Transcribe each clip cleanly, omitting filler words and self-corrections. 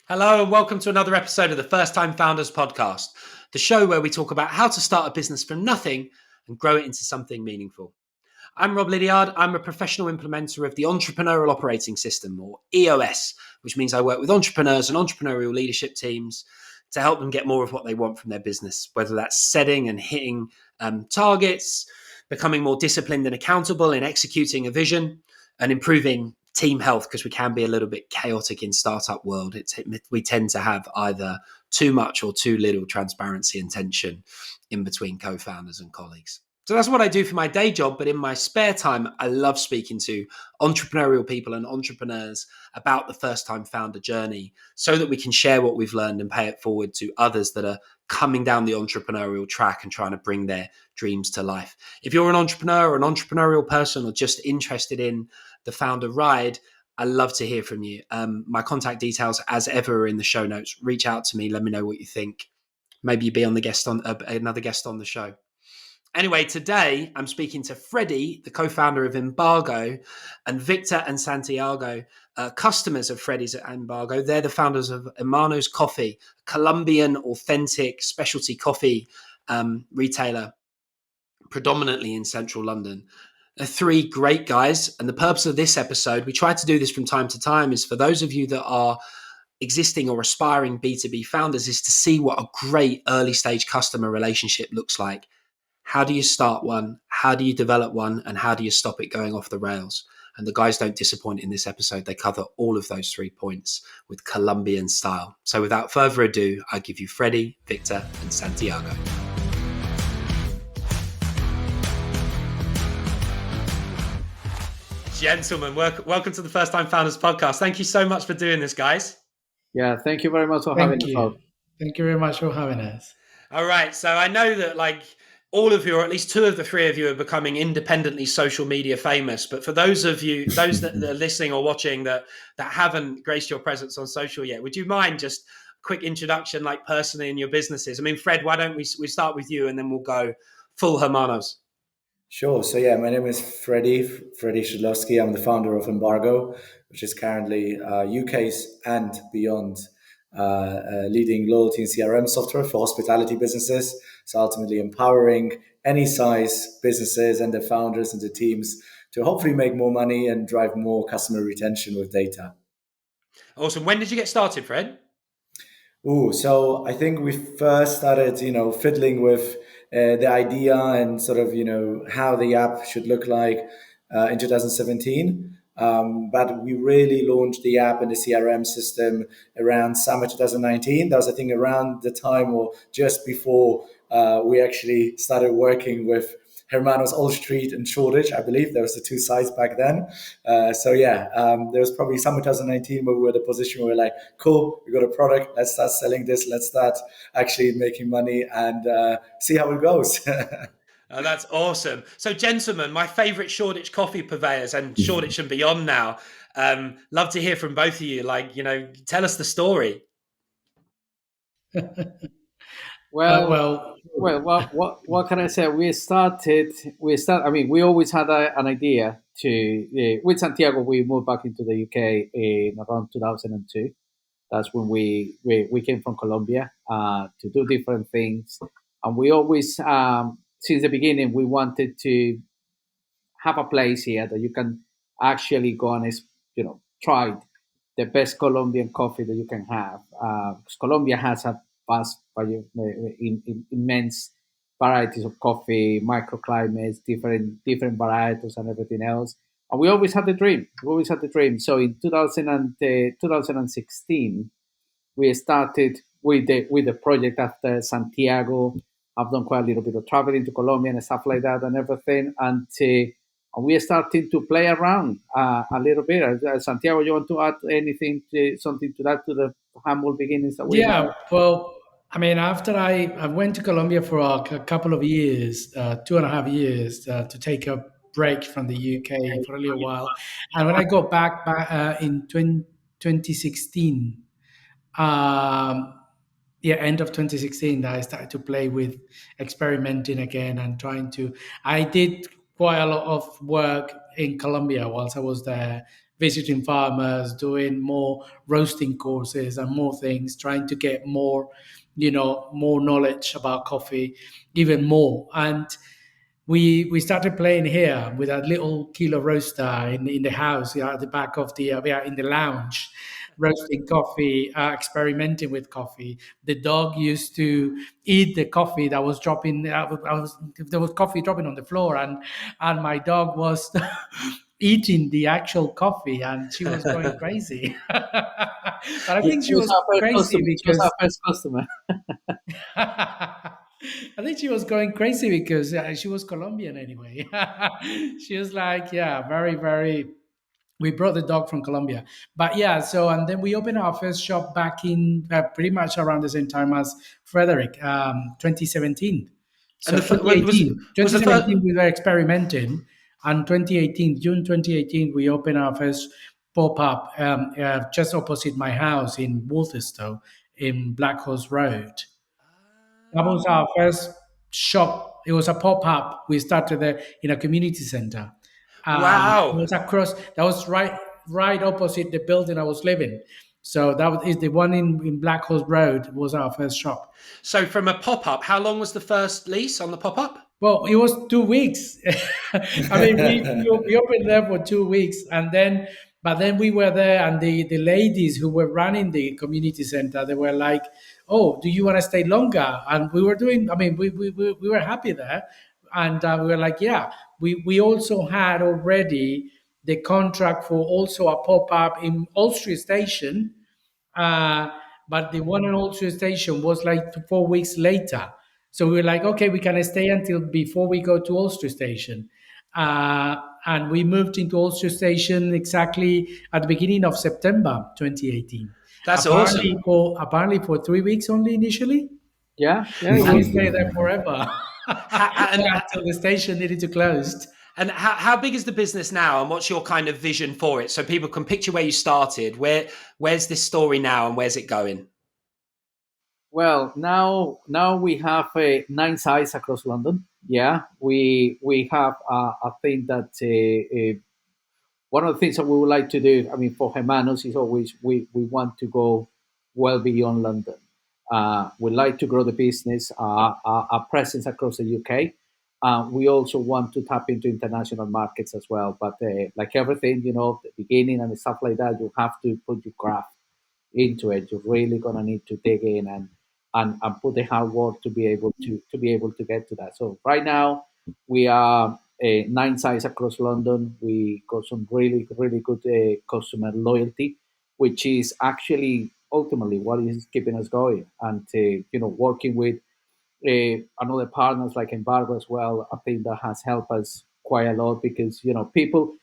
Hello and welcome to another episode of the First Time Founders podcast, the show where we talk about how to start a business from nothing and grow it into something meaningful. I'm Rob Lydiard. I'm a professional implementer of the Entrepreneurial Operating System, or EOS, which means I work with entrepreneurs and entrepreneurial leadership teams to help them get more of what they want from their business, whether that's setting and hitting targets, becoming more disciplined and accountable in executing a vision, and improving team health, because we can be a little bit chaotic in startup world. We tend to have either too much or too little transparency and tension in between co-founders and colleagues. So that's what I do for my day job. But in my spare time, I love speaking to entrepreneurial people and entrepreneurs about the first time founder journey so that we can share what we've learned and pay it forward to others that are coming down the entrepreneurial track and trying to bring their dreams to life. If you're an entrepreneur or an entrepreneurial person or just interested in the founder ride, I love to hear from you. My contact details, as ever, are in the show notes. Reach out to me. Let me know what you think. Maybe you'll be on another guest on the show. Anyway, today I'm speaking to Freddie, the co-founder of Embargo, and Victor and Santiago, customers of Freddie's at Embargo. They're the founders of Hermanos Coffee, a Colombian authentic specialty coffee retailer, predominantly in central London. They're three great guys. And the purpose of this episode, we try to do this from time to time, is for those of you that are existing or aspiring B2B founders, is to see what a great early stage customer relationship looks like. How do you start one? How do you develop one? And how do you stop it going off the rails? And the guys don't disappoint in this episode. They cover all of those 3 points with Colombian style. So without further ado, I give you Freddie, Victor, and Santiago. Gentlemen, welcome to the First Time Founders podcast. Thank you so much for doing this, guys. Yeah, thank you very much for having us. Thank you very much for having us. All right. So I know that all of you, or at least 2 of the 3 of you, are becoming independently social media famous. But for those of you, those that are listening or watching that haven't graced your presence on social yet, would you mind just a quick introduction, like personally in your businesses? I mean, Fred, why don't we start with you and then we'll go full Hermanos. Sure. So yeah, my name is Freddie Shidlowski. I'm the founder of Embargo, which is currently UK's and beyond leading loyalty and CRM software for hospitality businesses. So ultimately empowering any size businesses and the founders and the teams to hopefully make more money and drive more customer retention with data. Awesome. When did you get started, Fred? So I think we first started, fiddling with the idea and sort of, how the app should look like in 2017. But we really launched the app and the CRM system around summer 2019. That was, I think, around the time or just before we actually started working with Hermanos Old Street and Shoreditch. I believe there was the 2 sites back then. There was probably summer 2019 where we were in a position where we're like, cool, we got a product, let's start selling this, let's start actually making money and see how it goes. Oh, that's awesome. So, gentlemen, my favorite Shoreditch coffee purveyors and Shoreditch and beyond now, love to hear from both of you. Tell us the story. Well, what can I say? We always had an idea to, with Santiago, we moved back into the UK in around 2002. That's when we came from Colombia to do different things. And we always, since the beginning, we wanted to have a place here that you can actually go and, try the best Colombian coffee that you can have. Because Colombia has a vast, immense varieties of coffee, microclimates, different varieties and everything else. And we always had the dream. So in 2016, we started with the project after Santiago. I've done quite a little bit of traveling to Colombia and stuff like that and everything. And we are starting to play around a little bit. Santiago, you want to add something to that, to the humble beginnings that we had? Well, I mean, after I went to Colombia for a couple of years, 2.5 years, to take a break from the UK for a little while. And when I got back in 2016, end of 2016, I started to play with experimenting again and I did quite a lot of work in Colombia whilst I was there, visiting farmers, doing more roasting courses and more things, trying to get more, more knowledge about coffee, even more. And we started playing here with a little kilo roaster in the house, at the back of the in the lounge, roasting coffee, experimenting with coffee. The dog used to eat the coffee that was dropping. There was coffee dropping on the floor, and my dog was eating the actual coffee, and she was going crazy. But I Yeah, think she she was was our first crazy customer. She was our because first customer. I think she was going crazy because she was Colombian anyway. She was like, yeah, very, very. We brought the dog from Colombia, but yeah. So and then we opened our first shop back in pretty much around the same time as Frederick, 2017. And So the was the first 2017 we were experimenting, and 2018, June 2018, we opened our first pop up just opposite my house in Waltherstow in Black Horse Road. That was our first shop. It was a pop up. We started there in a community center. It wow. was across. That was right opposite the building I was living. So is the one in Black Horse Road was our first shop. So from a pop up, how long was the first lease on the pop up? Well, it was 2 weeks. I mean, we opened there for 2 weeks, and then, but then we were there, and the ladies who were running the community center, they were like, "Oh, do you want to stay longer?" And we were doing. I mean, we were happy there, and we were like, "Yeah." We also had already the contract for also a pop up in Ulster Station, uh, but the one in Ulster Station was like 4 weeks later. So we were like, okay, we can stay until before we go to Ulster Station. Uh, and we moved into Ulster Station exactly at the beginning of September 2018. That's awesome. Apparently for 3 weeks only initially. Yeah, yeah, it And we was. stayed there forever And until the station needed to close. and how big is the business now, and what's your kind of vision for it, so people can picture where you started? Where's this story now, and where's it going? Well, now we have 9 sites across London. Yeah, we have a thing that one of the things that we would like to do. I mean, for Hermanos is always we want to go well beyond London. We like to grow the business, our presence across the UK. We also want to tap into international markets as well. But like everything, the beginning and stuff like that, you have to put your craft into it. You're really gonna need to dig in and put the hard work to be able to get to that. So right now we are 9 sites across London. We got some really really good customer loyalty, which is actually ultimately what is keeping us going. And working with another partners like Embargo as well, I think that has helped us quite a lot because people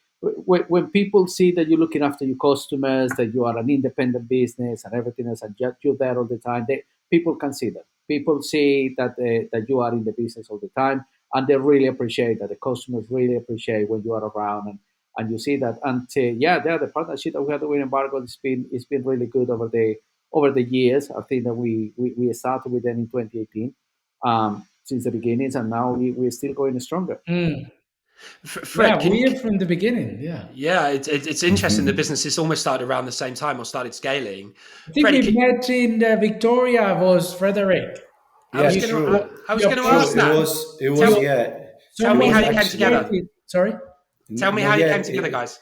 when people see that you're looking after your customers, that you are an independent business and everything else, and you're there all the time, people can see that. People see that you are in the business all the time, and they really appreciate that. The customers really appreciate when you are around, and you see that. And the partnership that we had with Embargo, it's been really good over the years. I think that we started with them in 2018 since the beginnings, and now we're still going stronger. Mm. Fred, Yeah, we're from the beginning. Yeah. yeah, it's interesting. The businesses almost started around the same time or started scaling. I think Freddie, we met in Victoria was Frederick. Yeah, You, true. I was your going to True. ask It partner, that. was. It Tell was. your, Yeah. tell It me someone was how you that came actually. together. created. Sorry. Tell me No. how you Yeah. came together, guys.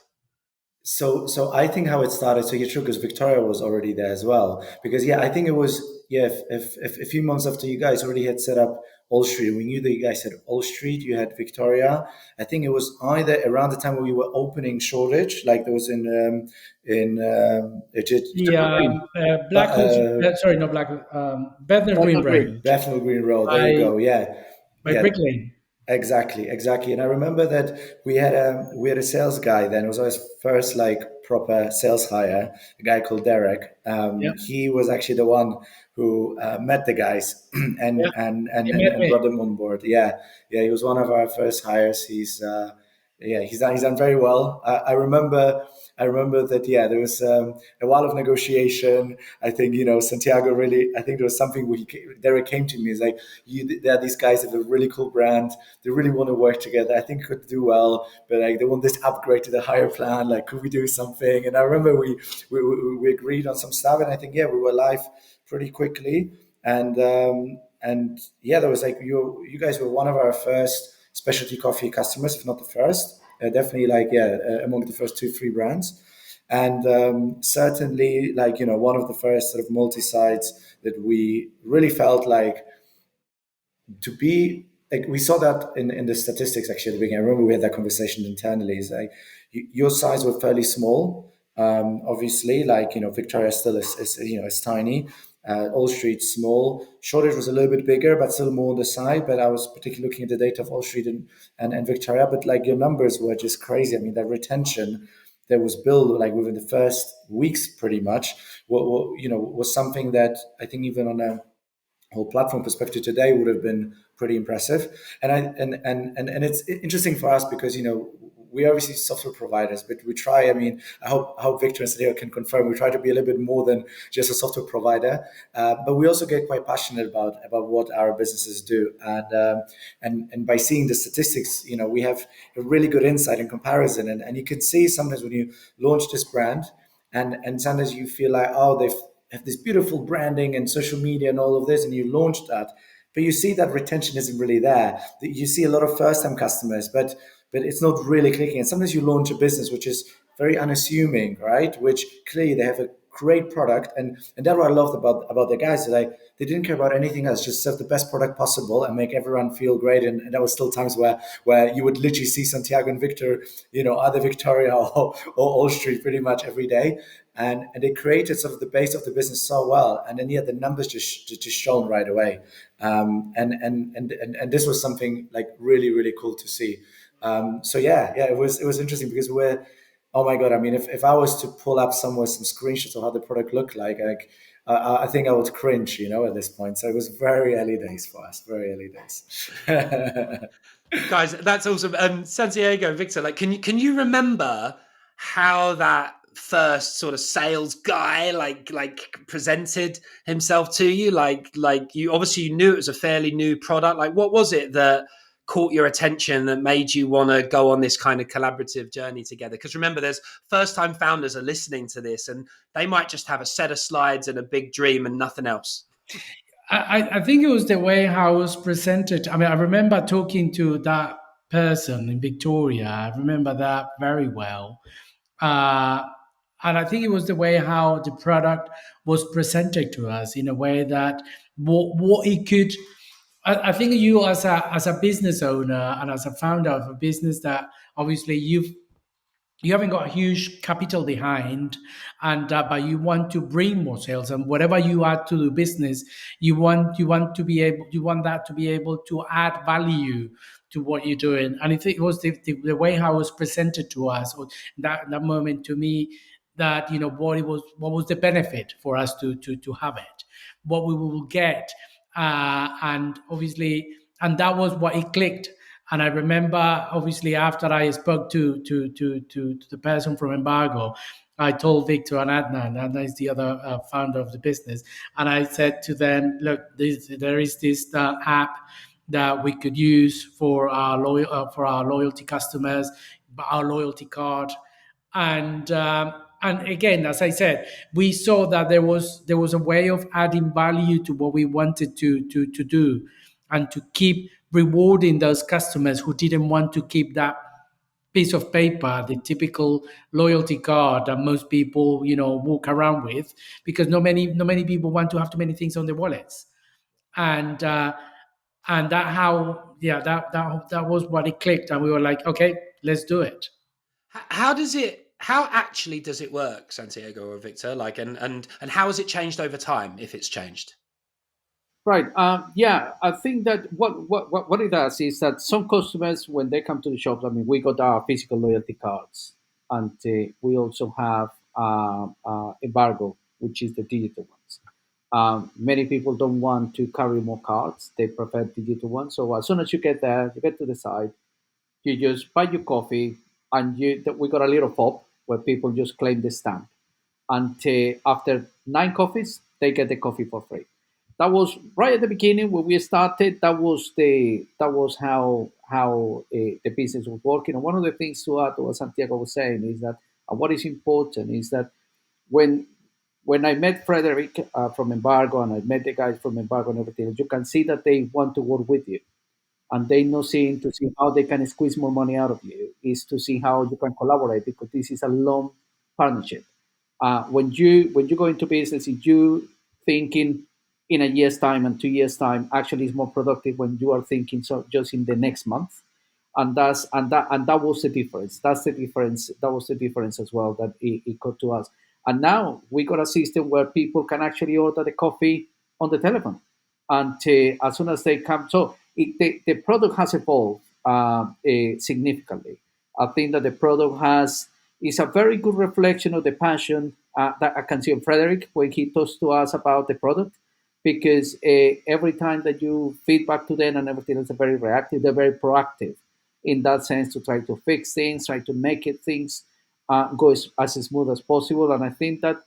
So I think how it started. So you're true because Victoria was already there as well. Because I think it was if a few months after you guys already had set up All Street, we knew that you guys had All Street. You had Victoria. I think it was either around the time when we were opening Shoreditch, like there was The but, Black Horse. Sorry, not Black. Bethnal Green Bethnal Green. Road Bethnal Green Road. There you by go. Yeah, Brick yeah. Lane. Exactly. And I remember that we had a sales guy then. It was our first like proper sales hire, a guy called Derek. Yeah, He was actually the one who met the guys and, yeah. and, and, He and met and me. brought them on board. Yeah. He was one of our first hires. yeah, he's done very well. I remember that, yeah, there was a while of negotiation. I think, Santiago really, I think there was something where Derek came to me. He's like, there are these guys that have a really cool brand. They really want to work together. I think it could do well, but like they want this upgrade to the higher plan. Like, could we do something? And I remember we agreed on some stuff, and I think, yeah, we were live pretty quickly. And yeah, there was like, you guys were one of our first specialty coffee customers, if not the first. Definitely, like, yeah, among the first 2-3 brands, and certainly, like, one of the first sort of multi-sites that we really felt like to be, like, we saw that in the statistics actually at the beginning. I remember we had that conversation internally. Is like, your size were fairly small. Obviously, like, Victoria still is tiny. All Street small. Shoreditch was a little bit bigger, but still more on the side. But I was particularly looking at the data of All Street and Victoria. But like, your numbers were just crazy. I mean, that retention that was built like within the first weeks, pretty much, was something that I think even on a whole platform perspective today would have been pretty impressive. And it's interesting for us because we are obviously software providers, but we try. I mean, I hope Victor and Santiago can confirm. We try to be a little bit more than just a software provider, but we also get quite passionate about what our businesses do. And by seeing the statistics, we have a really good insight and comparison. And you can see sometimes when you launch this brand, and sometimes you feel like, oh, they've have this beautiful branding and social media and all of this, and you launch that, but you see that retention isn't really there. You see a lot of first-time customers, but it's not really clicking. And sometimes you launch a business which is very unassuming, right? Which clearly they have a great product, and that's what I loved about the guys. Like, they didn't care about anything else, just serve the best product possible and make everyone feel great. And there was still times where you would literally see Santiago and Victor, either Victoria or All Street pretty much every day. And they created sort of the base of the business so well, and then, yeah, the numbers just shone right away. And this was something like really, really cool to see. So yeah, it was interesting because oh my god, I mean, if I was to pull up somewhere some screenshots of how the product looked like I think I would cringe, at this point. So it was very early days for us, very early days. Guys, that's awesome. Santiago, Victor, like, can you remember how that first sort of sales guy like presented himself to you? Like you obviously you knew it was a fairly new product. Like, what was it that caught your attention that made you want to go on this kind of collaborative journey together? Because remember, there's first-time founders are listening to this, and they might just have a set of slides and a big dream and nothing else. I think it was the way how it was presented. I mean, I remember talking to that person in Victoria. I remember that very well. Uh, and I think it was the way how the product was presented to us in a way that what it could. I think you as a business owner and as a founder of a business that obviously you haven't got a huge capital behind, and but you want to bring more sales, and whatever you add to the business, you want that to be able to add value to what you're doing. And I think it was the way how it was presented to us, or that moment to me, that what was the benefit for us to have it, what we will get, and obviously, and that was what it clicked. And I remember, obviously, after I spoke to the person from Embargo, I told Victor and Adnan, Adnan is the other founder of the business, and I said to them, "Look, there is this app that we could use for our loyalty customers, our loyalty card, and again, as I said, we saw that there was a way of adding value to what we wanted to do, and to keep rewarding those customers who didn't want to keep that piece of paper, the typical loyalty card that most people walk around with, because not many people want to have too many things on their wallets. And uh, and that how yeah that was what it clicked, and we were like, okay, let's do it. How actually does it work, Santiago or Victor? Like, and how has it changed over time, if it's changed? Right. Yeah, I think that what it does is that some customers, when they come to the shops, I mean, we got our physical loyalty cards, and we also have Embargo, which is the digital ones. Many people don't want to carry more cards; they prefer digital ones. So as soon as you get there, you get to the site, You just buy your coffee, and we got a little fob where people just claim the stamp, and after 9 coffees, they get the coffee for free. That was right at the beginning when we started. That was how the business was working. And one of the things to add to what Santiago was saying is that what is important is that when when I met Frederick from Embargo, and I met the guys from Embargo and everything, you can see that they want to work with you, and they know seeing to see how they can squeeze more money out of you, is to see how you can collaborate, because this is a long partnership. When you go into business, if you thinking in a year's time and 2 years time, actually is more productive when you are thinking so just in the next month. And that was the difference. That's the difference. That was the difference as well, that it got to us. And now we got a system where people can actually order the coffee on the telephone, and as soon as they come, so the product has evolved significantly. I think that the product has is a very good reflection of the passion that I can see on Frederick when he talks to us about the product, because every time that you feedback to them and everything is very reactive, they're very proactive in that sense, to try to fix things, try to make it things go as smooth as possible. And I think that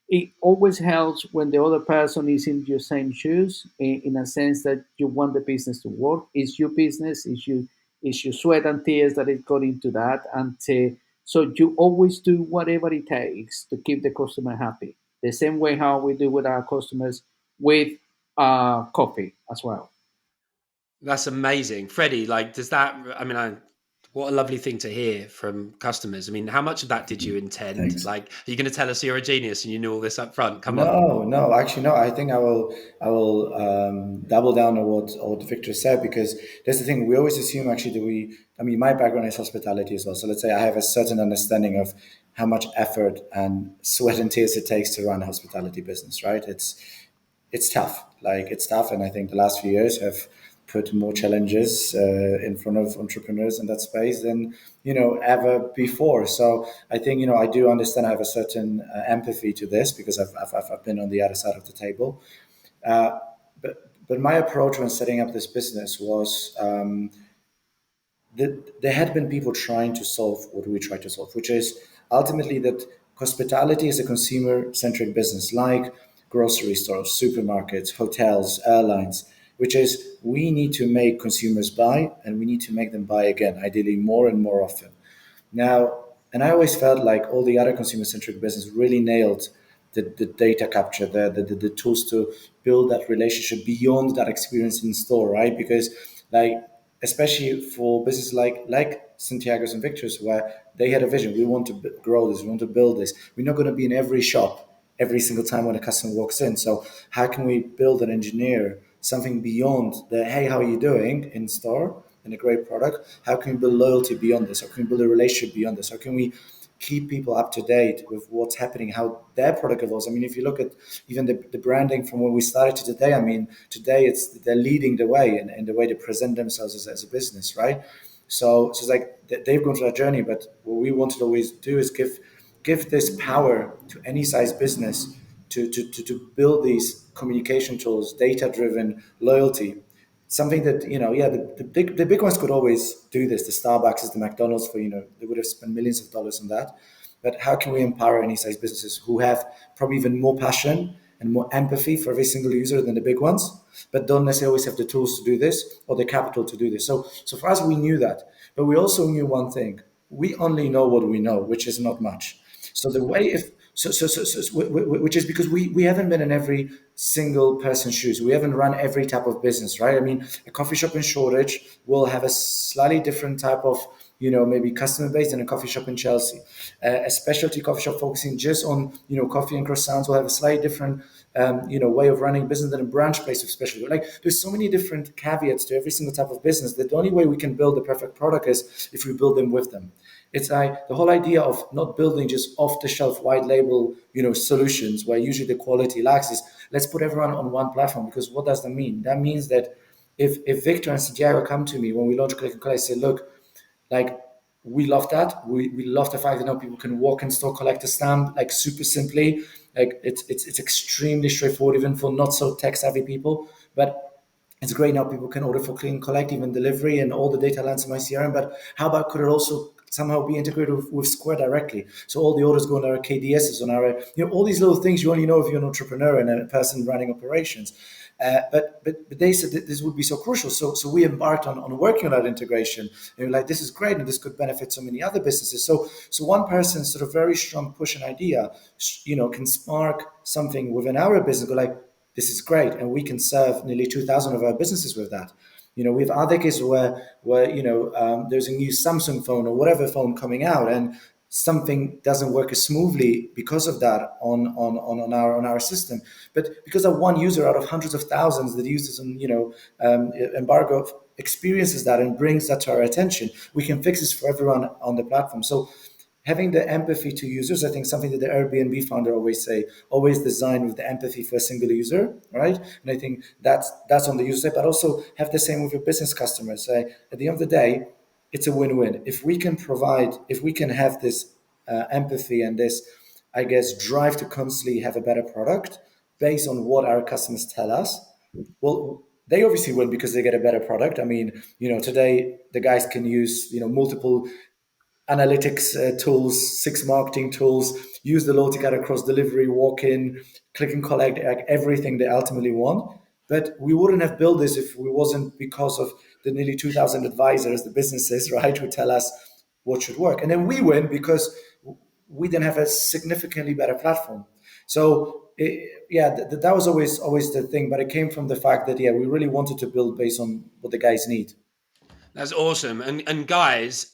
it always helps when the other person is in your same shoes, in a sense that you want the business to work. It's your business, it's your sweat and tears that is going into that, and so you always do whatever it takes to keep the customer happy. The same way how we do with our customers with coffee as well. That's amazing. Freddie, like, does that, I mean, what a lovely thing to hear from customers. I mean, how much of that did you intend? Thanks. Like, are you going to tell us you're a genius and you knew all this up front? Come on. No, no, actually, no. I think I will double down on what Victor said, because that's the thing. We always assume actually that I mean, my background is hospitality as well. So let's say I have a certain understanding of how much effort and sweat and tears it takes to run a hospitality business, right? It's tough. Like, it's tough, and I think the last few years have put more challenges in front of entrepreneurs in that space than ever before. So I think I do understand. I have a certain empathy to this, because I've been on the other side of the table. But my approach when setting up this business was that there had been people trying to solve what we try to solve, which is ultimately that hospitality is a consumer-centric business, like grocery stores, supermarkets, hotels, airlines, which is we need to make consumers buy, and we need to make them buy again, ideally more and more often. Now, and I always felt like all the other consumer-centric business really nailed the data capture, the tools to build that relationship beyond that experience in store, right? Because, like, especially for businesses like Santiago's and Victor's, where they had a vision, we want to grow this, we want to build this. We're not going to be in every shop every single time when a customer walks in. So how can we build and engineer something beyond the hey, how are you doing in store, and a great product? How can we build loyalty beyond this? How can we build a relationship beyond this? How can we keep people up to date with what's happening, how their product evolves? I mean, if you look at even the branding from when we started to today, I mean, today they're leading the way in the way they present themselves as a business, right? So it's like they've gone through that journey, but what we want to always do is give this power to any size business to build these communication tools, data driven loyalty. Something that yeah, the big ones could always do this. The Starbucks, the McDonald's, for they would have spent millions of dollars on that. But how can we empower any size businesses who have probably even more passion and more empathy for every single user than the big ones, but don't necessarily always have the tools to do this or the capital to do this? So for us, we knew that, but we also knew one thing: we only know what we know, which is not much. So the way if which is because we haven't been in every single person's shoes. We haven't run every type of business, right? I mean, a coffee shop in Shoreditch will have a slightly different type of maybe customer base than a coffee shop in Chelsea. A specialty coffee shop focusing just on coffee and croissants will have a slightly different way of running business than a branch place of specialty. Like, there's so many different caveats to every single type of business that the only way we can build the perfect product is if we build them with them. It's like the whole idea of not building just off-the-shelf white label, solutions where usually the quality lacks, is let's put everyone on one platform. Because what does that mean? That means that if Victor and Santiago come to me when we launch Click and Collect, say, look, like, we love that. We love the fact that now people can walk in store, collect a stamp, like, super simply. Like, it's extremely straightforward even for not so tech savvy people. But It's great now people can order for click and collect, even delivery, and all the data lands in my CRM. But how about could it also somehow be integrated with Square directly? So all the orders go on our KDSs, on our, all these little things you only know if you're an entrepreneur and a person running operations. But they said that this would be so crucial. So we embarked on working on that integration. And we're like, this is great, and this could benefit so many other businesses. So one person's sort of very strong push and idea, can spark something within our business. Go like, this is great, and we can serve nearly 2,000 of our businesses with that. We have other cases where there's a new Samsung phone or whatever phone coming out, and something doesn't work as smoothly because of that on our system. But because of one user out of hundreds of thousands that uses Embargo experiences that and brings that to our attention, we can fix this for everyone on the platform. So having the empathy to users, I think something that the Airbnb founder always say, always design with the empathy for a single user, right? And I think that's on the user side, but also have the same with your business customers. At the end of the day, it's a win-win. If we can have this empathy and this, I guess, drive to constantly have a better product based on what our customers tell us, well, they obviously win because they get a better product. I mean, today the guys can use, multiple analytics tools, 6 marketing tools, use the low ticket across delivery, walk-in, click and collect, like everything they ultimately want. But we wouldn't have built this if we wasn't because of the nearly 2,000 advisors, the businesses, right, who tell us what should work. And then we win because we then have a significantly better platform. So that was always the thing, but it came from the fact that we really wanted to build based on what the guys need. That's awesome. And guys,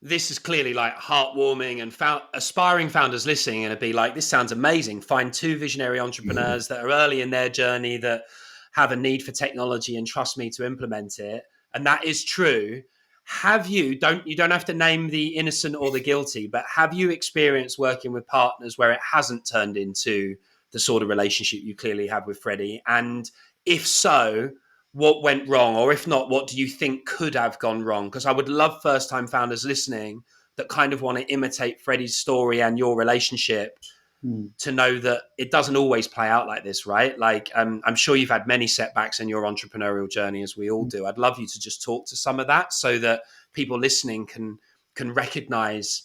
this is clearly like heartwarming, and aspiring founders listening and be like, this sounds amazing. Find two visionary entrepreneurs that are early in their journey, that have a need for technology, and trust me to implement it. And that is true. You don't have to name the innocent or the guilty, but have you experienced working with partners where it hasn't turned into the sort of relationship you clearly have with Freddie? And if so, what went wrong? Or if not, what do you think could have gone wrong? Because I would love first time founders listening that kind of want to imitate Freddie's story and your relationship to know that it doesn't always play out like this, right? Like, I'm sure you've had many setbacks in your entrepreneurial journey, as we all do. I'd love you to just talk to some of that so that people listening can recognize,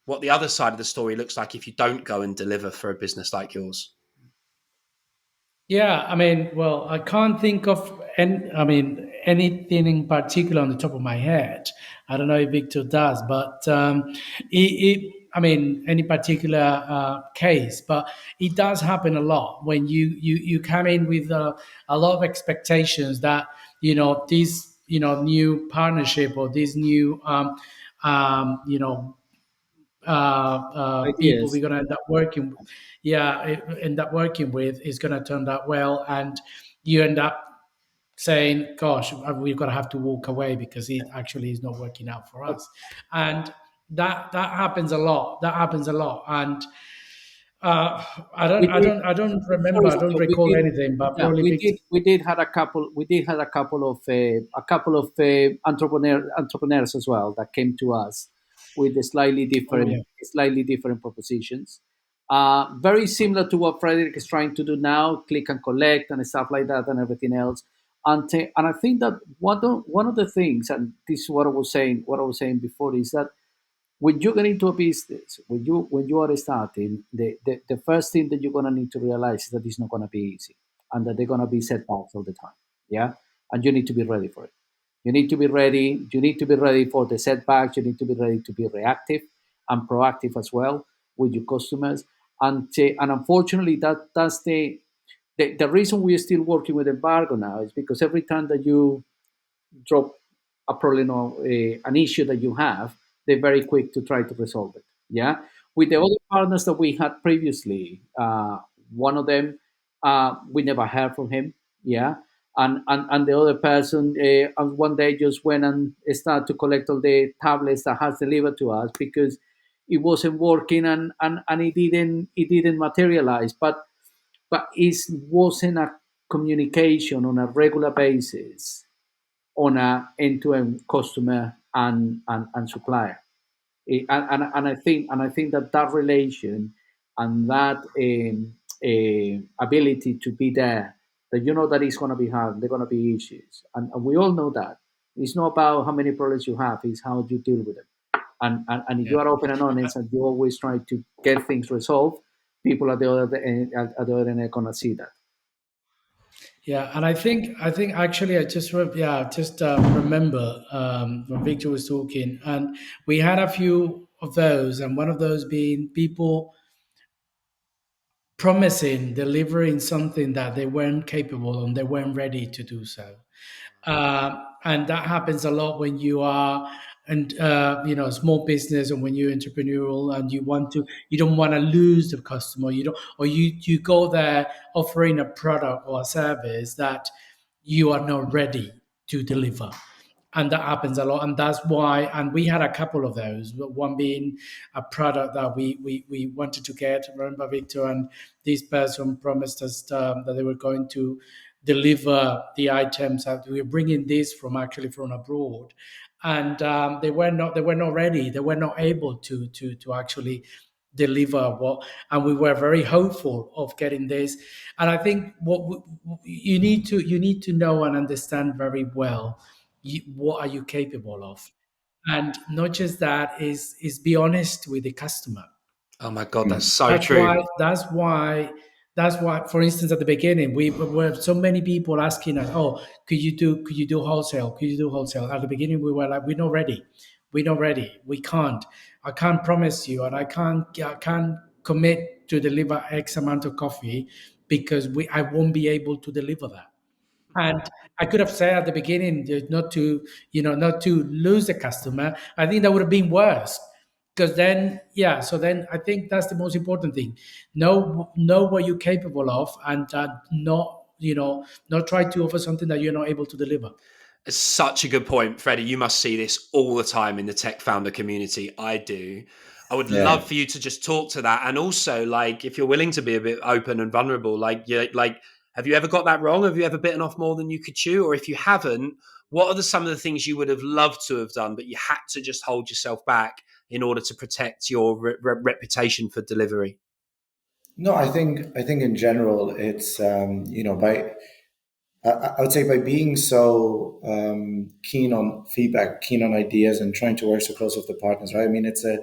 what the other side of the story looks like if you don't go and deliver for a business like yours. Yeah, I mean, well, I can't think of anything in particular on the top of my head. I don't know if Victor does, but any particular case, but it does happen a lot when you come in with a lot of expectations that this new partnership or this new people Ideas. we're going to end up working end up working with is going to turn out well, and you end up saying, gosh, we're going to have to walk away because it actually is not working out for us. And that happens a lot. And We did, I don't remember, sorry, I don't Santiago, we recall did, anything, but yeah, probably Victor. we did had a couple of entrepreneurs as well that came to us with Oh yeah. slightly different propositions. Very similar to what Frederick is trying to do now, click and collect and stuff like that and everything else. And I think that one of the things, and this is what I was saying before, is that when you get into a business, when you are starting, the first thing that you're gonna need to realize is that it's not gonna be easy, and that they're gonna be setbacks all the time. Yeah, and you need to be ready for it. You need to be ready. You need to be ready for the setbacks. You need to be ready to be reactive and proactive as well with your customers. And unfortunately, that's the reason we are still working with Embargo now is because every time that you drop a problem or an issue that you have, they're very quick to try to resolve it. Yeah. With the other partners that we had previously, one of them, we never heard from him. Yeah. And the other person, one day just went and started to collect all the tablets that has delivered to us because it wasn't working and it didn't materialize. But it wasn't a communication on a regular basis on a end-to-end customer and supplier. And I think that relation and that ability to be there that you know that it's going to be hard, there are going to be issues. And we all know that. It's not about how many problems you have, it's how you deal with them. And if you are open and honest and you always try to get things resolved, people at the other end, are going to see that. Yeah, and I think actually I just remember when Victor was talking, and we had a few of those, and one of those being people promising delivering something that they weren't capable and they weren't ready to do so. And that happens a lot when you are and a small business, and when you're entrepreneurial and you don't want to lose the customer, you don't, or you go there offering a product or a service that you are not ready to deliver. And that happens a lot, and that's why. And we had a couple of those. One being a product that we wanted to get. Remember, Victor, and this person promised us that they were going to deliver the items that we were bringing this from abroad, and they were not ready. They were not able to actually deliver what, and we were very hopeful of getting this. And I think you need to know and understand very well, what are you capable of, and not just that, is be honest with the customer. Oh my God, that's so That's true. why. That's why. For instance, at the beginning, we were so many people asking us, "Oh, could you do wholesale? Could you do wholesale?" At the beginning, we were like, "We're not ready. We're not ready. We can't. I can't promise you, and I can't commit to deliver X amount of coffee because I won't be able to deliver that." And I could have said at the beginning, not to lose the customer. I think that would have been worse, because then, yeah. So then I think that's the most important thing. Know what you're capable of, and not try to offer something that you're not able to deliver. It's such a good point, Freddie. You must see this all the time in the tech founder community. I do. I would love Yeah. for you to just talk to that, and also, like, if you're willing to be a bit open and vulnerable, have you ever got that wrong? Have you ever bitten off more than you could chew? Or if you haven't, what are some of the things you would have loved to have done, but you had to just hold yourself back in order to protect your reputation for delivery? No, I think in general it's by I would say by being so keen on feedback, keen on ideas, and trying to work so close with the partners, right? I mean, it's a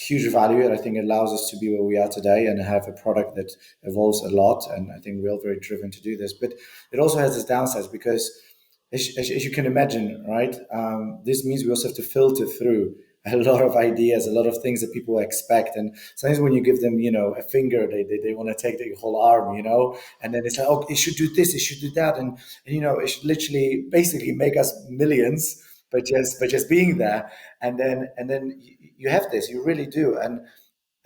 huge value, and I think it allows us to be where we are today and have a product that evolves a lot. And I think we're all very driven to do this, but it also has its downsides because, as you can imagine, right? This means we also have to filter through a lot of ideas, a lot of things that people expect. And sometimes when you give them, a finger, they want to take the whole arm, and then it's like, oh, it should do this, it should do that. And it should literally basically make us millions by just being there. And then you have this, you really do. And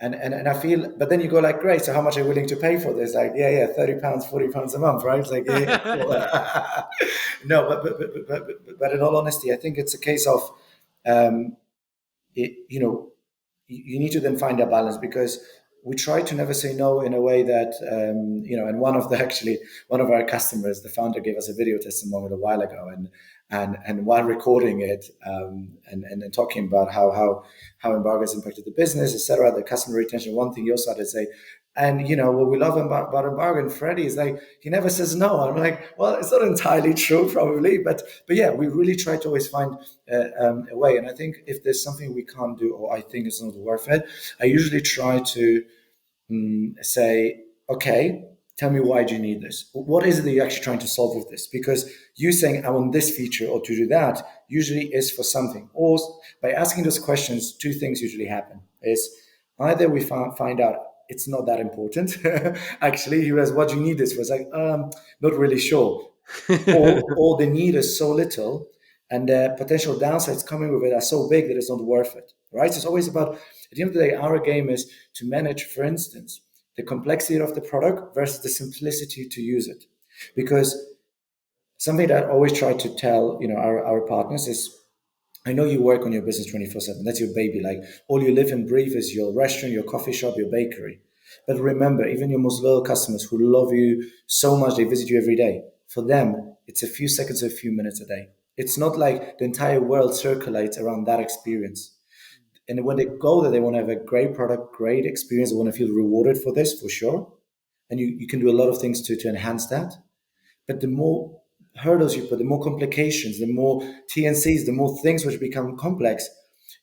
I feel, but then you go like, great, so how much are you willing to pay for this? Like, yeah, £30, £40 a month, right? It's like, yeah, cool. No, but in all honesty, I think it's a case of, it, you need to then find a balance, because we try to never say no in a way that and one of our customers, the founder, gave us a video testimonial a while ago, and while recording it, and talking about how embargo has impacted the business, etc., the customer retention, one thing he also had to say. And what we love about embargo and Freddie is, like, he never says no. I'm like, well, it's not entirely true, probably, but yeah, we really try to always find a way. And I think if there's something we can't do, or I think it's not worth it, I usually try to say, okay, tell me, why do you need this? What is it that you're actually trying to solve with this? Because you saying I want this feature or to do that usually is for something. Or by asking those questions, two things usually happen. Is either we find out it's not that important. Actually, he was, what do you need this for? It's like, not really sure. Or the need is so little, and the potential downsides coming with it are so big that it's not worth it. Right? So it's always about, at the end of the day, our game is to manage, for instance, the complexity of the product versus the simplicity to use it. Because something that I always try to tell our partners is, I know you work on your business 24/7. That's your baby. Like, all you live and breathe is your restaurant, your coffee shop, your bakery. But remember, even your most loyal customers who love you so much, they visit you every day. For them, it's a few seconds or a few minutes a day. It's not like the entire world circulates around that experience. And when they go there, they want to have a great product, great experience. They want to feel rewarded for this, for sure. And you can do a lot of things to enhance that. But the more hurdles you put, the more complications, the more TNCs, the more things which become complex,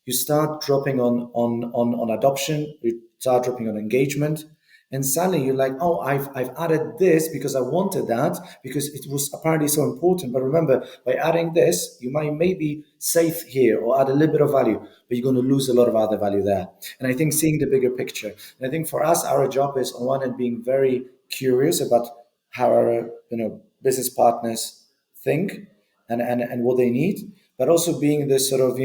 you start dropping on adoption, you start dropping on engagement, and suddenly you're like, oh, I've added this because I wanted that because it was apparently so important. But remember, by adding this, you might maybe save here or add a little bit of value, but you're going to lose a lot of other value there. And I think seeing the bigger picture. And I think for us, our job is on one hand being very curious about how our business partners think and what they need, but also being this sort of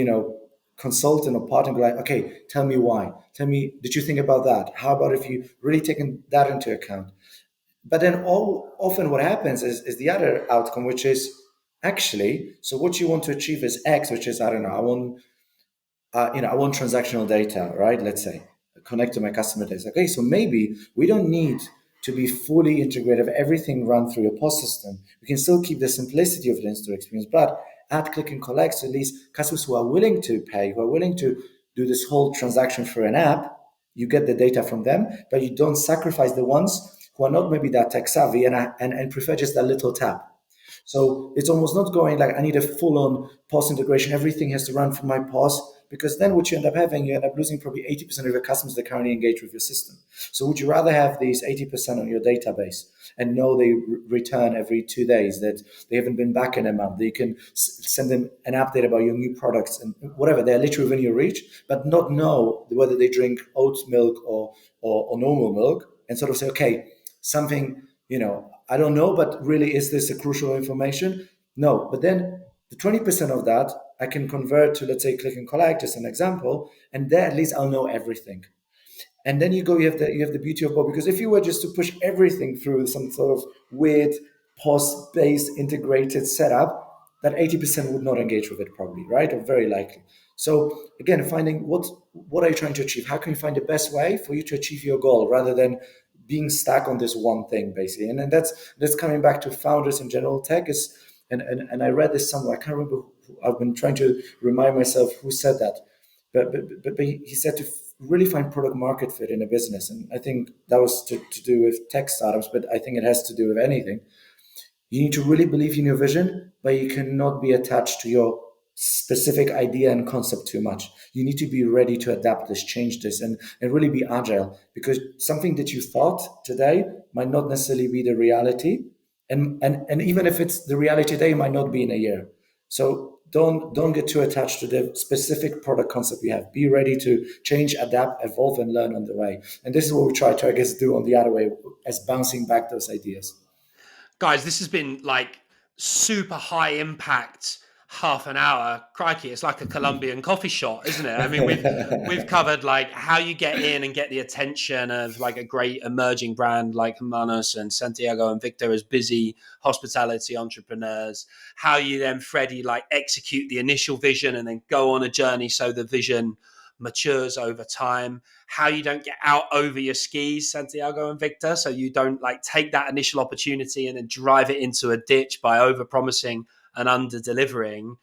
consultant or partner, like, okay, tell me why. Tell me, did you think about that? How about if you really taken that into account? But then often what happens is the other outcome, which is actually, so what you want to achieve is X, which is, I don't know, I want transactional data, right? Let's say connect to my customer data. Okay, so maybe we don't need to be fully integrated, everything run through your POS system. We can still keep the simplicity of the in-store experience, but add click and collect, so at least customers who are willing to pay, who are willing to do this whole transaction through an app, you get the data from them, but you don't sacrifice the ones who are not maybe that tech savvy and prefer just that little tap. So it's almost not going like I need a full-on POS integration. Everything has to run from my POS, because then what you end up having, you end up losing probably 80% of your customers that currently engage with your system. So would you rather have these 80% on your database and know they return every 2 days, that they haven't been back in a month, that you can send them an update about your new products and whatever, they're literally within your reach, but not know whether they drink oat milk or normal milk, and sort of say, okay, something, I don't know, but really, is this a crucial information? No. But then the 20% of that I can convert to, let's say, click and collect, as an example, and there at least I'll know everything. And then you have the beauty of both, because if you were just to push everything through some sort of weird POS-based integrated setup, that 80% would not engage with it probably, right? Or very likely. So again, finding what are you trying to achieve? How can you find the best way for you to achieve your goal, rather than being stuck on this one thing, basically? And that's coming back to founders in general tech is, and I read this somewhere, I can't remember I've been trying to remind myself who said that, but he said to really find product market fit in a business, and I think that was to do with tech startups, but I think it has to do with anything. You need to really believe in your vision, but you cannot be attached to your specific idea and concept too much. You need to be ready to adapt this, change this, and really be agile, because something that you thought today might not necessarily be the reality. And even if it's the reality today, it might not be in a year. So don't get too attached to the specific product concept you have. Be ready to change, adapt, evolve, and learn on the way. And this is what we try to, I guess, do on the other way, as bouncing back those ideas. Guys, this has been like super high impact half an hour. Crikey, it's like a Colombian coffee shop, isn't it? I mean, we've covered like how you get in and get the attention of like a great emerging brand like Hermanos and Santiago and Victor as busy hospitality entrepreneurs, how you then, Freddie, like execute the initial vision and then go on a journey so the vision matures over time, how you don't get out over your skis, Santiago and Victor, so you don't like take that initial opportunity and then drive it into a ditch by over promising and under delivering.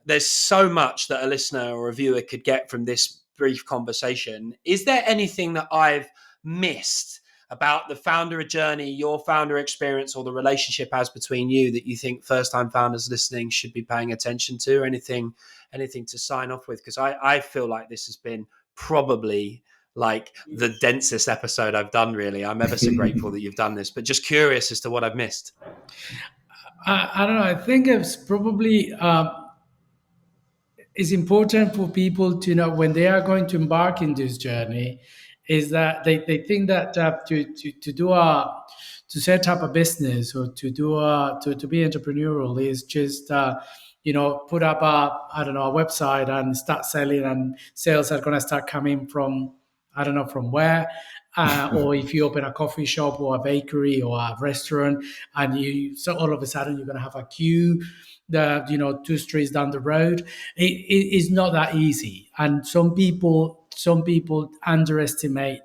There's so much that a listener or a viewer could get from this brief conversation. Is there anything that I've missed about the founder journey, your founder experience, or the relationship as between you that you think first-time founders listening should be paying attention to? Or anything to sign off with? Because I feel like this has been probably like the densest episode I've done, really. I'm ever so grateful that you've done this, but just curious as to what I've missed. I don't know. I think it's probably it's important for people to know when they are going to embark in this journey, is that they think that to set up a business or to be entrepreneurial is just put up a website and start selling, and sales are going to start coming from I don't know from where. Or if you open a coffee shop or a bakery or a restaurant, and so all of a sudden you're going to have a queue that 2 streets down the road. It is not that easy, and some people underestimate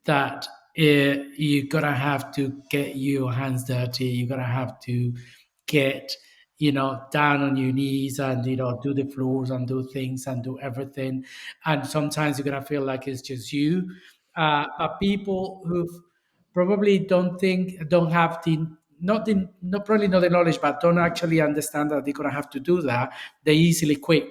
that you're gonna have to get your hands dirty. You're gonna have to get down on your knees and do the floors and do things and do everything. And sometimes you're gonna feel like it's just you. But people who probably don't have not probably not the knowledge, but don't actually understand that they're gonna have to do that, they easily quit.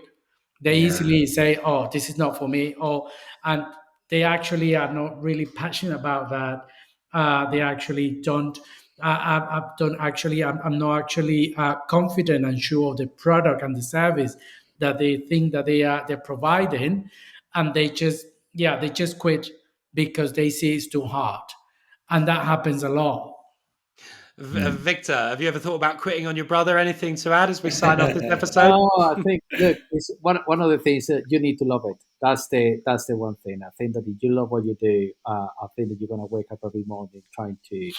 They easily say, "Oh, this is not for me," or and they actually are not really passionate about that. They actually don't. I don't actually. I'm not actually confident and sure of the product and the service that they think that they're providing, and they just quit because they see it's too hard, and that happens a lot. Victor, have you ever thought about quitting on your brother? Anything to add as we sign off this episode? Oh, I think look, it's one of the things that you need to love it. That's the one thing. I think that if you love what you do, I think that you're gonna wake up every morning trying to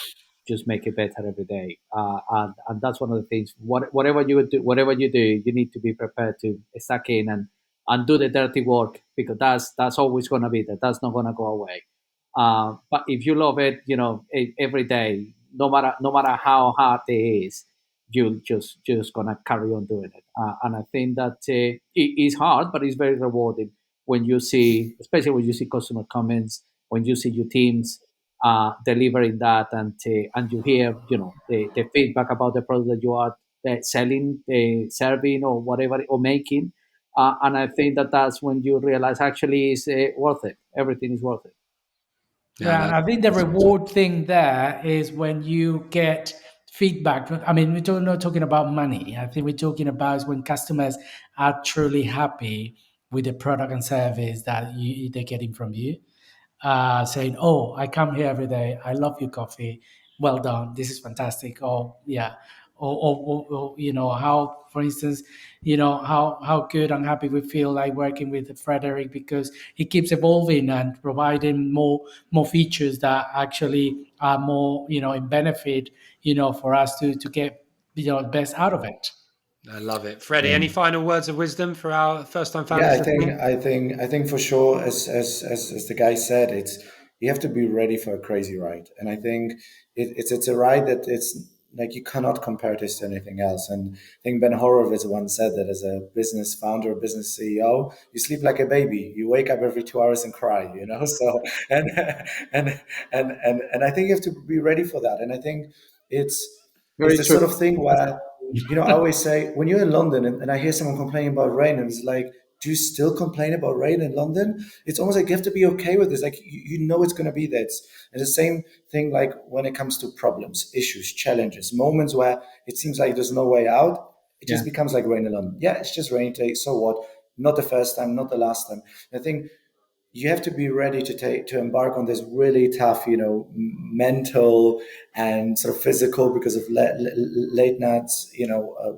just make it better every day. And that's one of the things. Whatever you do, you need to be prepared to stuck in and do the dirty work, because that's always gonna be there. That's not gonna go away. But if you love it, every day, no matter how hard it is, you just gonna carry on doing it. And I think that it is hard, but it's very rewarding when you see, especially when you see customer comments, when you see your teams delivering that, and you hear the feedback about the product that you are selling, serving, or whatever, or making. And I think that that's when you realize actually it's worth it. Everything is worth it. Yeah, and I think the reward thing there is when you get feedback. I mean, we're not talking about money. I think we're talking about is when customers are truly happy with the product and service that they're getting from you, saying, "Oh, I come here every day. I love your coffee. Well done. This is fantastic." Or yeah, or how, for instance, how good and happy we feel like working with Frederick because he keeps evolving and providing more features that actually are more in benefit for us to get the best out of it. I love it. Freddie, any final words of wisdom for our first time Yeah, founders listening? I think for sure, as the guy said, it's you have to be ready for a crazy ride, and I think it's a ride that it's like you cannot compare this to anything else. And I think Ben Horowitz once said that as a business founder, a business CEO, you sleep like a baby. You wake up every 2 hours and cry, you know. So and and I think you have to be ready for that. And I think it's it's Very the true. sort of thing where I always say when you're in London and I hear someone complaining about rain, and it's like, do you still complain about rain in London? It's almost like you have to be okay with this. Like you know it's going to be there. It's the same thing like when it comes to problems, issues, challenges, moments where it seems like there's no way out. It just Yeah. becomes like rain in London. Yeah, it's just rain today. So what? Not the first time, not the last time. I think you have to be ready to embark on this really tough, mental and sort of physical because of late nights,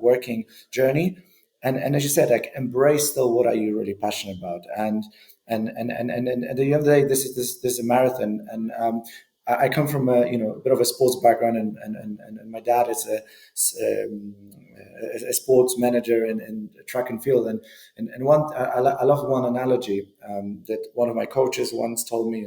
working journey. And as you said, like embrace still what are you really passionate about, and at the end of the day, this is a marathon. And I come from a bit of a sports background, and my dad is um, a sports manager in track and field. And one I love one analogy that one of my coaches once told me,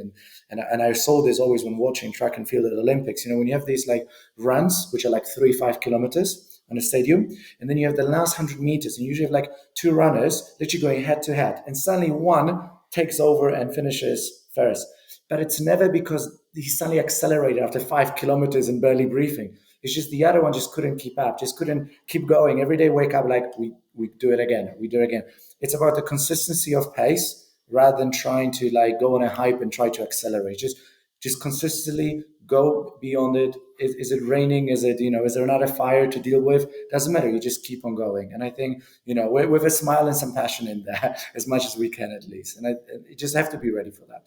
and I saw this always when watching track and field at the Olympics. When you have these like runs which are like 3-5 kilometers on a stadium, and then you have the last 100 meters, and you usually have like two runners literally going head to head, and suddenly one takes over and finishes first. But it's never because he suddenly accelerated after 5 kilometers and barely briefing. It's just the other one just couldn't keep up, just couldn't keep going. Every day wake up like we do it again, we do it again. It's about the consistency of pace rather than trying to like go on a hype and try to accelerate. Just consistently go beyond it. Is it raining? Is it is there another fire to deal with? Doesn't matter. You just keep on going. And I think with a smile and some passion in there as much as we can at least. And you just have to be ready for that.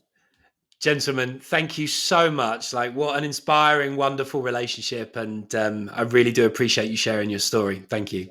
Gentlemen, thank you so much. Like, what an inspiring, wonderful relationship. And I really do appreciate you sharing your story. Thank you.